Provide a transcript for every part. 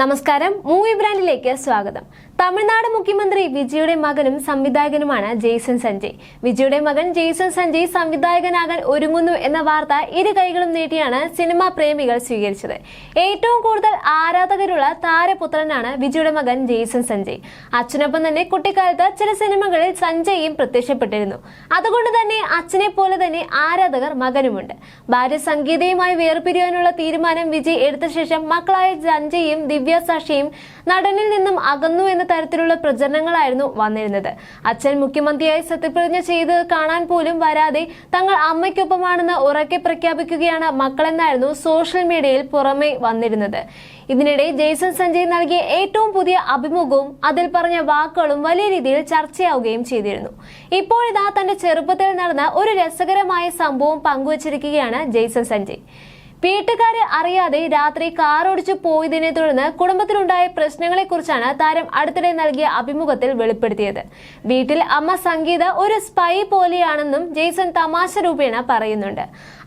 നമസ്കാരം, മൂവി ബ്രാൻഡിലേക്ക് സ്വാഗതം. തമിഴ്നാട് മുഖ്യമന്ത്രി വിജയുടെ മകനും സംവിധായകനുമാണ് ജെയ്സൺ സഞ്ജയ്. വിജയുടെ മകൻ ജെയ്സൺ സഞ്ജയ് സംവിധായകനാകാൻ ഒരുങ്ങുന്നു എന്ന വാർത്ത ഇരു കൈകളും നീട്ടിയാണ് സിനിമാ പ്രേമികൾ സ്വീകരിച്ചത്. ഏറ്റവും കൂടുതൽ ആരാധകരുള്ള താരപുത്രനാണ് വിജയുടെ മകൻ ജെയ്സൺ സഞ്ജയ്. അച്ഛനൊപ്പം തന്നെ കുട്ടിക്കാലത്ത് ചില സിനിമകളിൽ സഞ്ജയും പ്രത്യക്ഷപ്പെട്ടിരുന്നു. അതുകൊണ്ട് തന്നെ അച്ഛനെ പോലെ തന്നെ ആരാധകർ മകനുമുണ്ട്. ഭാര്യ സംഗീതയുമായി വേർപിരിയാനുള്ള തീരുമാനം വിജയ് എടുത്ത ശേഷം മക്കളായ സഞ്ജയും സാക്ഷിയും നടനിൽ നിന്നും അകന്നു എന്ന തരത്തിലുള്ള പ്രചരണങ്ങളായിരുന്നു വന്നിരുന്നത്. അച്ഛൻ മുഖ്യമന്ത്രിയായി സത്യപ്രതിജ്ഞ ചെയ്ത് കാണാൻ പോലും വരാതെ തങ്ങൾ അമ്മയ്ക്കൊപ്പമാണെന്ന് ഉറക്കെ പ്രഖ്യാപിക്കുകയാണ് മക്കളെന്നായിരുന്നു സോഷ്യൽ മീഡിയയിൽ പുറമെ വന്നിരുന്നത്. ഇതിനിടെ ജെയ്സൺ സഞ്ജയ് നൽകിയ ഏറ്റവും പുതിയ അഭിമുഖവും അതിൽ പറഞ്ഞ വാക്കുകളും വലിയ രീതിയിൽ ചർച്ചയാവുകയും ചെയ്തിരുന്നു. ഇപ്പോഴിതാ തന്റെ ചെറുപ്പത്തിൽ നടന്ന ഒരു രസകരമായ സംഭവം പങ്കുവച്ചിരിക്കുകയാണ് ജെയ്സൺ സഞ്ജയ്. വീട്ടുകാരെ അറിയാതെ രാത്രി കാർ ഓടിച്ചു പോയതിനെ തുടർന്ന് കുടുംബത്തിലുണ്ടായ പ്രശ്നങ്ങളെക്കുറിച്ചാണ് താരം അടുത്തിടെ നൽകിയ അഭിമുഖത്തിൽ വെളിപ്പെടുത്തിയത്. വീട്ടിൽ അമ്മ സംഗീത ഒരു സ്പൈ പോലെയാണെന്നും ജെയ്സൺ തമാശ രൂപേണ പറയുന്നുണ്ട്.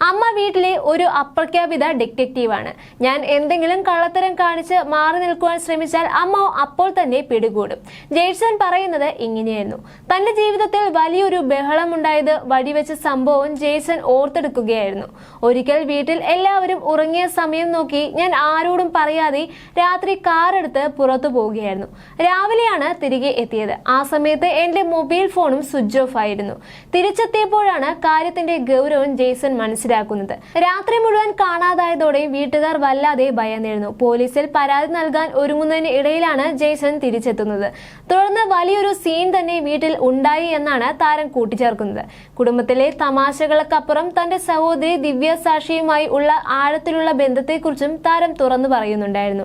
അമ്മ വീട്ടിലെ ഒരു അപ്രഖ്യാപിത ഡിറ്റക്റ്റീവാണ്. ഞാൻ എന്തെങ്കിലും കള്ളത്തരം കാണിച്ച് മാറി നിൽക്കുവാൻ ശ്രമിച്ചാൽ അമ്മ അപ്പോൾ തന്നെ പിടികൂടും. ജെയ്സൺ പറയുന്നത് ഇങ്ങനെയായിരുന്നു. തന്റെ ജീവിതത്തിൽ വലിയൊരു ബഹളമുണ്ടായത് വഴിവെച്ച സംഭവം ജെയ്സൺ ഓർത്തെടുക്കുകയായിരുന്നു. ഒരിക്കൽ വീട്ടിൽ എല്ലാവരും ഉറങ്ങിയ സമയം നോക്കി ഞാൻ ആരോടും പറയാതെ രാത്രി കാർ എടുത്ത് പുറത്തു പോവുകയായിരുന്നു. രാവിലെയാണ് തിരികെ എത്തിയത്. ആ സമയത്ത് എന്റെ മൊബൈൽ ഫോണും സ്വിച്ച് ഓഫ് ആയിരുന്നു. തിരിച്ചെത്തിയപ്പോഴാണ് കാര്യത്തിന്റെ ഗൗരവം ജെയ്സൺ മനസ്സിലാക്കുന്നത്. രാത്രി മുഴുവൻ കാണാതായതോടെ വീട്ടുകാർ വല്ലാതെ ഭയന്നിരുന്നു. പോലീസിൽ പരാതി നൽകാൻ ഒരുങ്ങുന്നതിന് ഇടയിലാണ് ജെയ്സൺ തിരിച്ചെത്തുന്നത്. തുടർന്ന് വലിയൊരു സീൻ തന്നെ വീട്ടിൽ ഉണ്ടായി എന്നാണ് താരം കൂട്ടിച്ചേർക്കുന്നത്. കുടുംബത്തിലെ തമാശകൾക്കപ്പുറം തന്റെ സഹോദരി സാക്ഷിയുമായി ഉള്ള ആഴത്തിലുള്ള ബന്ധത്തെക്കുറിച്ചും താരം തുറന്നു പറയുന്നുണ്ടായിരുന്നു.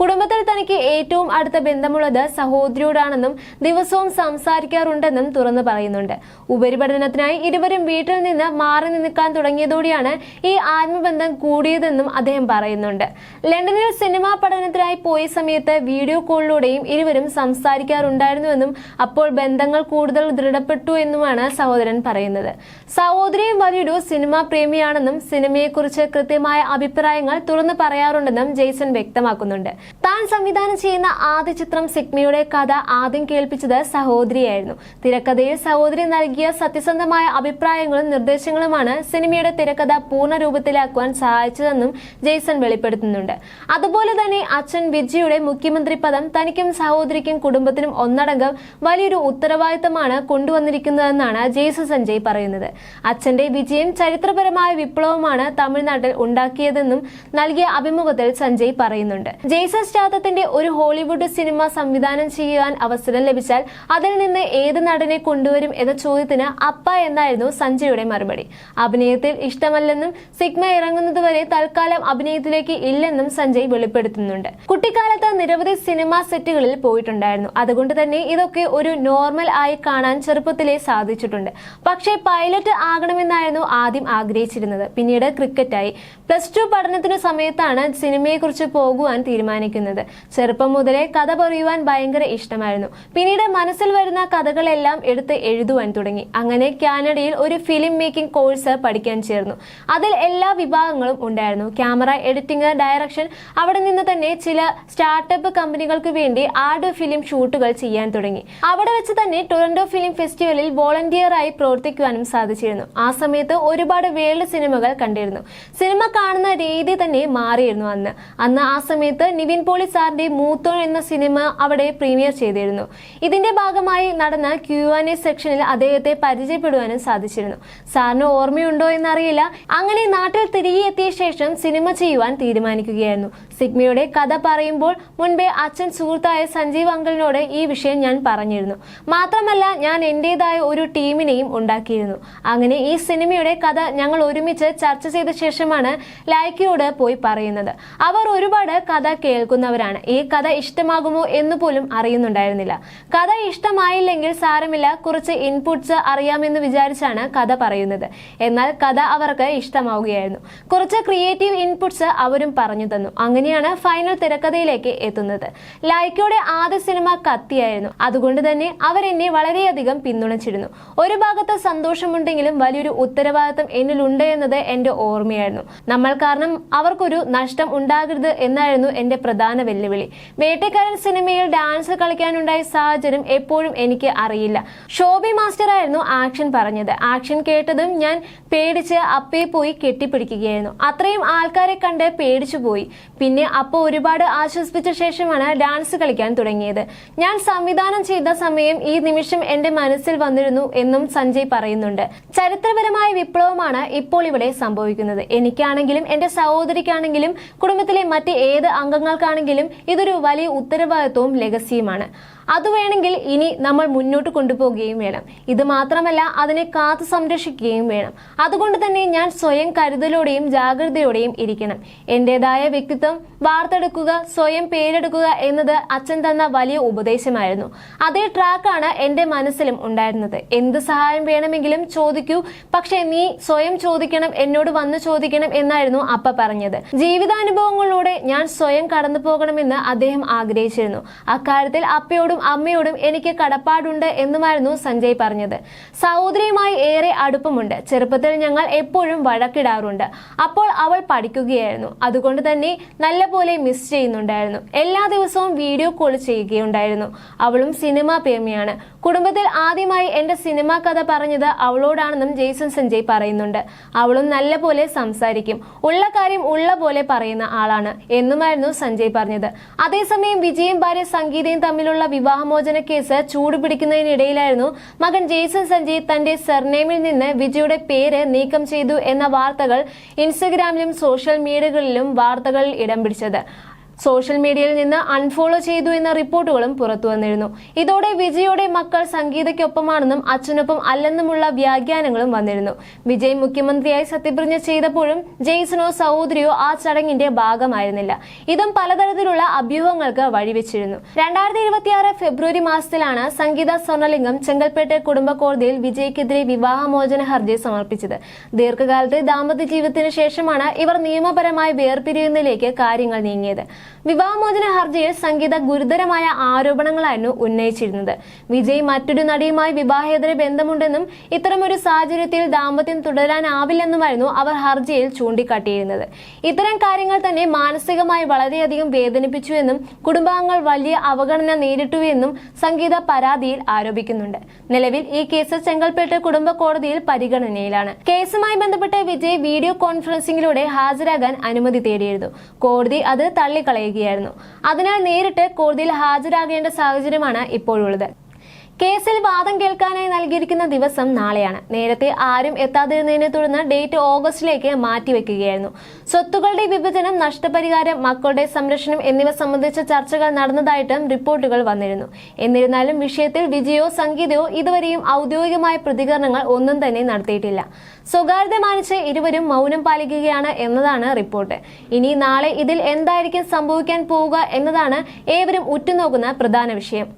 കുടുംബത്തിൽ തനിക്ക് ഏറ്റവും അടുത്ത ബന്ധമുള്ളത് സഹോദരിയോടാണെന്നും ദിവസവും സംസാരിക്കാറുണ്ടെന്നും തുറന്നു പറയുന്നുണ്ട്. ഉപരിപഠനത്തിനായി ഇരുവരും വീട്ടിൽ നിന്ന് മാറി നിൽക്കാൻ തുടങ്ങിയതോടെയാണ് ഈ ആത്മബന്ധം കൂടിയതെന്നും അദ്ദേഹം പറയുന്നുണ്ട്. ലണ്ടനിൽ സിനിമാ പഠനത്തിനായി പോയ സമയത്ത് വീഡിയോ കോളിലൂടെയും ഇരുവരും സംസാരിക്കാറുണ്ടായിരുന്നുവെന്നും അപ്പോൾ ബന്ധങ്ങൾ കൂടുതൽ ദൃഢപ്പെട്ടു എന്നുമാണ് സഹോദരൻ പറയുന്നത്. സഹോദരിയും വലിയൊരു സിനിമാ പ്രേമിയാണെന്നും സിനിമയെക്കുറിച്ച് കൃത്യമായ അഭിപ്രായങ്ങൾ തുറന്നു പറയാറുണ്ടെന്നും ജെയ്സൺ വ്യക്തമാക്കുന്നുണ്ട്. താൻ സംവിധാനം ചെയ്യുന്ന ആദ്യ ചിത്രം സിഗ്മയുടെ കഥ ആദ്യം കേൾപ്പിച്ചത് സഹോദരിയായിരുന്നു. തിരക്കഥയിൽ സഹോദരി നൽകിയ സത്യസന്ധമായ അഭിപ്രായങ്ങളും നിർദ്ദേശങ്ങളുമാണ് സിനിമയുടെ തിരക്കഥ പൂർണ്ണ രൂപത്തിലാക്കുവാൻ സഹായിച്ചതെന്നും ജെയ്സൺ വെളിപ്പെടുത്തുന്നുണ്ട്. അതുപോലെ തന്നെ അച്ഛൻ വിജയുടെ മുഖ്യമന്ത്രി പദം തനിക്കും സഹോദരിക്കും കുടുംബത്തിനും ഒന്നടങ്കം വലിയൊരു ഉത്തരവാദിത്തമാണ് കൊണ്ടുവന്നിരിക്കുന്നതെന്നാണ് ജെയ്സൺ സഞ്ജയ് പറയുന്നത്. അച്ഛന്റെ വിജയം ചരിത്രപരമായ വിപ്ലവമാണ് തമിഴ്നാട്ടിൽ ഉണ്ടാക്കിയതെന്നും നൽകിയ അഭിമുഖത്തിൽ സഞ്ജയ് പറയുന്നുണ്ട്. ജെയ്സൺ സ്റ്റാത്തത്തിന്റെ ഒരു ഹോളിവുഡ് സിനിമ സംവിധാനം ചെയ്യാൻ അവസരം ലഭിച്ചാൽ അതിൽ നിന്ന് ഏത് നടനെ കൊണ്ടുവരും എന്ന ചോദ്യത്തിന് അപ്പ എന്നായിരുന്നു സഞ്ജയുടെ മറുപടി. അഭിനയത്തിൽ ഇഷ്ടമല്ലെന്നും സിഗ്മ ഇറങ്ങുന്നതുവരെ തൽക്കാലം അഭിനയത്തിലേക്ക് ഇല്ലെന്നും സഞ്ജയ് വെളിപ്പെടുത്തുന്നുണ്ട്. കുട്ടിക്കാലത്ത് നിരവധി സിനിമാ സെറ്റുകളിൽ പോയിട്ടുണ്ടായിരുന്നു. അതുകൊണ്ട് തന്നെ ഇതൊക്കെ ഒരു നോർമൽ ആയി കാണാൻ ചെറുപ്പത്തിലേ സാധിച്ചിട്ടുണ്ട്. പക്ഷേ പൈലറ്റ് ആകണമെന്നായിരുന്നു ആദ്യം ആഗ്രഹിച്ചിരുന്നത്. പിന്നീട് ക്രിക്കറ്റായി. +2 പഠനത്തിനു സമയത്താണ് സിനിമയെക്കുറിച്ച് പോകുവാൻ തീരുമാനിക്കുന്നത്. ചെറുപ്പം മുതലേ കഥ പറയുവാൻ ഭയങ്കര ഇഷ്ടമായിരുന്നു. പിന്നീട് മനസ്സിൽ വരുന്ന കഥകളെല്ലാം എടുത്ത് എഴുതുവാൻ തുടങ്ങി. അങ്ങനെ കാനഡയിൽ ഒരു ഫിലിം മേക്കിംഗ് കോഴ്സ് പഠിക്കാൻ ചേർന്നു. അതിൽ എല്ലാ വിഭാഗങ്ങളും ഉണ്ടായിരുന്നു. Camera, editing, direction. അവിടെ നിന്ന് തന്നെ ചില സ്റ്റാർട്ടപ്പ് കമ്പനികൾക്ക് വേണ്ടി ആഡ് ഫിലിം ഷൂട്ടുകൾ ചെയ്യാൻ തുടങ്ങി. അവിടെ വെച്ച് തന്നെ ടൊറന്റോ ഫിലിം ഫെസ്റ്റിവലിൽ വോളണ്ടിയറായി പ്രവർത്തിക്കുവാനും സാധിച്ചിരുന്നു. ആ സമയത്ത് ഒരുപാട് വേൾഡ് സിനിമകൾ കണ്ടിരുന്നു. സിനിമ കാണുന്ന രീതി തന്നെ മാറിയിരുന്നു. അന്ന് ആ സമയത്ത് നിവിൻ പോളി സാറിന്റെ മൂത്തോൻ എന്ന സിനിമ അവിടെ പ്രീമിയർ ചെയ്തിരുന്നു. ഇതിന്റെ ഭാഗമായി നടന്ന Q&A സെക്ഷനിൽ അദ്ദേഹത്തെ പരിചയപ്പെടുവാനും സാധിച്ചിരുന്നു. സാറിന് ഓർമ്മയുണ്ടോ എന്നറിയില്ല. അങ്ങനെ നാട്ടിൽ തിരികെ എത്തിയ ശേഷം സിനിമ ചെയ്യുവാൻ തീരുമാനിക്കുകയായിരുന്നു. സിഗ്മയുടെ കഥ പറയുമ്പോൾ മുൻപേ അച്ഛൻ സുഹൃത്തായ സഞ്ജീവ് അങ്കിളിനോട് ഈ വിഷയം ഞാൻ പറഞ്ഞിരുന്നു. മാത്രമല്ല ഞാൻ എന്റേതായ ഒരു ടീമിനെയും ഉണ്ടാക്കിയിരുന്നു. അങ്ങനെ ഈ സിനിമയുടെ കഥ ഞങ്ങൾ ഒരുമിച്ച് ചർച്ച ചെയ്ത ശേഷമാണ് ലൈക്കയോട് പോയി പറയുന്നത്. അവർ ഒരുപാട് കഥ കേൾക്കുന്നവരാണ്. ഈ കഥ ഇഷ്ടമാകുമോ എന്ന് പോലും അറിയുന്നുണ്ടായിരുന്നില്ല. കഥ ഇഷ്ടമായില്ലെങ്കിൽ സാരമില്ല, കുറച്ച് ഇൻപുട്സ് അറിയാമെന്ന് വിചാരിച്ചാണ് കഥ പറയുന്നത്. എന്നാൽ കഥ അവർക്ക് ഇഷ്ടമാവുകയായിരുന്നു. കുറച്ച് ക്രിയേറ്റീവ് ഇൻപുട്സ് അവരും പറഞ്ഞു തന്നു. അങ്ങനെയാണ് ഫൈനൽ തിരക്കഥയിലേക്ക് എത്തുന്നത്. ലൈക്കയുടെ ആദ്യ സിനിമ കത്തിയായിരുന്നു. അതുകൊണ്ട് തന്നെ അവരെന്നെ വളരെയധികം പിന്തുണച്ചിരുന്നു. ഒരു ഭാഗത്ത് സന്തോഷമുണ്ടെങ്കിലും വലിയൊരു ഉത്തരവാദിത്തം എന്നിലുണ്ട് എന്നത് എന്റെ ഓർമ്മയായിരുന്നു. നമ്മൾ കാരണം അവർക്കൊരു നഷ്ടം ഉണ്ടാകരുത് എന്നായിരുന്നു എന്റെ പ്രധാന വെല്ലുവിളി. വേട്ടക്കാരൻ സിനിമയിൽ ഡാൻസ് കളിക്കാനുണ്ടായ സാഹചര്യം എപ്പോഴും എനിക്ക് അറിയില്ല. ഷോബി മാസ്റ്റർ ആയിരുന്നു ആക്ഷൻ പറഞ്ഞത്. ആക്ഷൻ കേട്ടതും ഞാൻ പേടിച്ച് അപ്പയെ പോയി കെട്ടിപ്പിടിക്കുകയായിരുന്നു. അത്രയും ആൾക്കാരെ കണ്ട് പേടിച്ചു പോയി. പിന്നെ അപ്പ ഒരുപാട് ആശ്വസിപ്പിച്ച ശേഷമാണ് ഡാൻസ് കളിക്കാൻ തുടങ്ങിയത്. ഞാൻ സംവിധാനം ചെയ്ത സമയം ഈ നിമിഷം എന്റെ മനസ്സിൽ വന്നിരുന്നു എന്നും സഞ്ജയ് പറയുന്നുണ്ട്. ചരിത്രപരമായ വിപ്ലവമാണ് ഇപ്പോൾ ഇവിടെ സംഭവിക്കുന്നത്. എനിക്കാണെങ്കിലും എന്റെ സഹോദരിക്കാണെങ്കിലും കുടുംബത്തിലെ മറ്റ് ഏത് അംഗങ്ങൾക്കാണെങ്കിലും ഇതൊരു വലിയ ഉത്തരവാദിത്വവും ലെഗസിയുമാണ്. അത് വേണമെങ്കിൽ ഇനി നമ്മൾ മുന്നോട്ട് കൊണ്ടുപോവുകയും വേണം. ഇത് മാത്രമല്ല, അതിനെ കാത്തു സംരക്ഷിക്കുകയും വേണം. അതുകൊണ്ട് തന്നെ ഞാൻ സ്വയം കരുതലോടെയും ജാഗ്രതയോടെയും ഇരിക്കണം. എന്റേതായ വ്യക്തിത്വം വാർത്തെടുക്കുക, സ്വയം പേരെടുക്കുക എന്നത് അച്ഛൻ തന്ന വലിയ ഉപദേശമായിരുന്നു. അതേ ട്രാക്കാണ് എന്റെ മനസ്സിലും ഉണ്ടായിരുന്നത്. എന്ത് സഹായം വേണമെങ്കിലും ചോദിക്കൂ, പക്ഷെ നീ സ്വയം ചോദിക്കണം, എന്നോട് വന്ന് ചോദിക്കണം എന്നായിരുന്നു അപ്പ പറഞ്ഞത്. ജീവിതാനുഭവങ്ങളിലൂടെ ഞാൻ സ്വയം കടന്നു പോകണമെന്ന് അദ്ദേഹം ആഗ്രഹിച്ചിരുന്നു. അക്കാര്യത്തിൽ അപ്പയോടും അമ്മയോടും എനിക്ക് കടപ്പാടുണ്ട് എന്നുമായിരുന്നു സഞ്ജയ് പറഞ്ഞത്. സഹോദരിയുമായി ഏറെ അടുപ്പമുണ്ട്. ചെറുപ്പത്തിൽ ഞങ്ങൾ എപ്പോഴും വഴക്കിടാറുണ്ട്. അപ്പോൾ അവൾ പഠിക്കുകയായിരുന്നു. അതുകൊണ്ട് തന്നെ നല്ലപോലെ മിസ് ചെയ്യുന്നുണ്ടായിരുന്നു. എല്ലാ ദിവസവും വീഡിയോ കോൾ ചെയ്യുകയുണ്ടായിരുന്നു. അവളും സിനിമാ പ്രേമിയാണ്. കുടുംബത്തിൽ ആദ്യമായി എന്റെ സിനിമാ കഥ പറഞ്ഞത് അവളോടാണെന്നും ജെയ്സൺ സഞ്ജയ് പറയുന്നുണ്ട്. അവളും നല്ലപോലെ സംസാരിക്കും, ഉള്ള കാര്യം ഉള്ള പോലെ പറയുന്ന ആളാണ് എന്നുമായിരുന്നു സഞ്ജയ് പറഞ്ഞത്. അതേസമയം വിജയും ഭാര്യ സംഗീതയും തമ്മിലുള്ള വിവാഹമോചന കേസ് ചൂടുപിടിക്കുന്നതിനിടയിലായിരുന്നു മകൻ ജെയ്സൺ സഞ്ജയ് തന്റെ സർനെയിമിൽ നിന്ന് വിജയുടെ പേര് നീക്കം ചെയ്തു എന്ന വാർത്തകൾ ഇൻസ്റ്റഗ്രാമിലും സോഷ്യൽ മീഡിയകളിലും വാർത്തകളിൽ ഇടം പിടിച്ചത്. സോഷ്യൽ മീഡിയയിൽ നിന്ന് അൺഫോളോ ചെയ്തു എന്ന റിപ്പോർട്ടുകളും പുറത്തു വന്നിരുന്നു. ഇതോടെ വിജയുടെ മക്കൾ സംഗീതയ്ക്കൊപ്പമാണെന്നും അച്ഛനൊപ്പം അല്ലെന്നുമുള്ള വ്യാഖ്യാനങ്ങളും വന്നിരുന്നു. വിജയ് മുഖ്യമന്ത്രിയായി സത്യപ്രതിജ്ഞ ചെയ്തപ്പോഴും ജെയ്സണോ സഹോദരിയോ ആ ചടങ്ങിന്റെ ഭാഗമായിരുന്നില്ല. ഇതും പലതരത്തിലുള്ള അഭ്യൂഹങ്ങൾക്ക് വഴിവെച്ചിരുന്നു. 2026 ഫെബ്രുവരി മാസത്തിലാണ് സംഗീത സ്വർണലിംഗം ചെങ്കൽപ്പേട്ട് കുടുംബ കോടതിയിൽ വിജയ്ക്കെതിരെ വിവാഹമോചന ഹർജി സമർപ്പിച്ചത്. ദീർഘകാലത്തെ ദാമ്പത്യ ജീവിതത്തിന് ശേഷമാണ് ഇവർ നിയമപരമായി വേർപിരിയുന്നതിലേക്ക് കാര്യങ്ങൾ നീങ്ങിയത്. വിവാഹമോചന ഹർജിയിൽ സംഗീത ഗുരുതരമായ ആരോപണങ്ങളായിരുന്നു ഉന്നയിച്ചിരുന്നത്. വിജയ് മറ്റൊരു നടിയുമായി വിവാഹേതര ബന്ധമുണ്ടെന്നും ഇത്തരമൊരു സാഹചര്യത്തിൽ ദാമ്പത്യം തുടരാനാവില്ലെന്നുമായിരുന്നു അവർ ഹർജിയിൽ ചൂണ്ടിക്കാട്ടിയിരുന്നത്. ഇത്തരം കാര്യങ്ങൾ തന്നെ മാനസികമായി വളരെയധികം വേദനിപ്പിച്ചുവെന്നും കുടുംബാംഗങ്ങൾ വലിയ അവഗണന നേരിട്ടുവെന്നും സംഗീത പരാതിയിൽ ആരോപിക്കുന്നുണ്ട്. നിലവിൽ ഈ കേസ് ചെങ്കൽപ്പേട്ട് കുടുംബ കോടതിയിൽ പരിഗണനയിലാണ്. കേസുമായി ബന്ധപ്പെട്ട് വിജയ് വീഡിയോ കോൺഫറൻസിംഗിലൂടെ ഹാജരാകാൻ അനുമതി തേടിയിരുന്നു. കോടതി അത് തള്ളിക്കളയുകയായിരുന്നു. അതിനാൽ നേരിട്ട് കോടതിയിൽ ഹാജരാകേണ്ട സാഹചര്യമാണ് ഇപ്പോഴുള്ളത്. കേസിൽ വാദം കേൾക്കാനായി നൽകിയിരിക്കുന്ന ദിവസം നാളെയാണ്. നേരത്തെ ആരും എത്താതിരുന്നതിനെ തുടർന്ന് ഡേറ്റ് ഓഗസ്റ്റിലേക്ക് മാറ്റിവെക്കുകയായിരുന്നു. സ്വത്തുക്കളുടെ വിഭജനം, നഷ്ടപരിഹാരം, മക്കളുടെ സംരക്ഷണം എന്നിവ സംബന്ധിച്ച ചർച്ചകൾ നടന്നതായിട്ടും റിപ്പോർട്ടുകൾ വന്നിരുന്നു. എന്നിരുന്നാലും വിഷയത്തിൽ വിജയോ സംഗീതയോ ഇതുവരെയും ഔദ്യോഗികമായ പ്രതികരണങ്ങൾ ഒന്നും തന്നെ നടത്തിയിട്ടില്ല. സ്വകാര്യത മാനിച്ച് ഇരുവരും മൗനം പാലിക്കുകയാണ് എന്നതാണ് റിപ്പോർട്ട്. ഇനി നാളെ ഇതിൽ എന്തായിരിക്കും സംഭവിക്കാൻ പോവുക എന്നതാണ് ഏവരും ഉറ്റുനോക്കുന്ന പ്രധാന വിഷയം.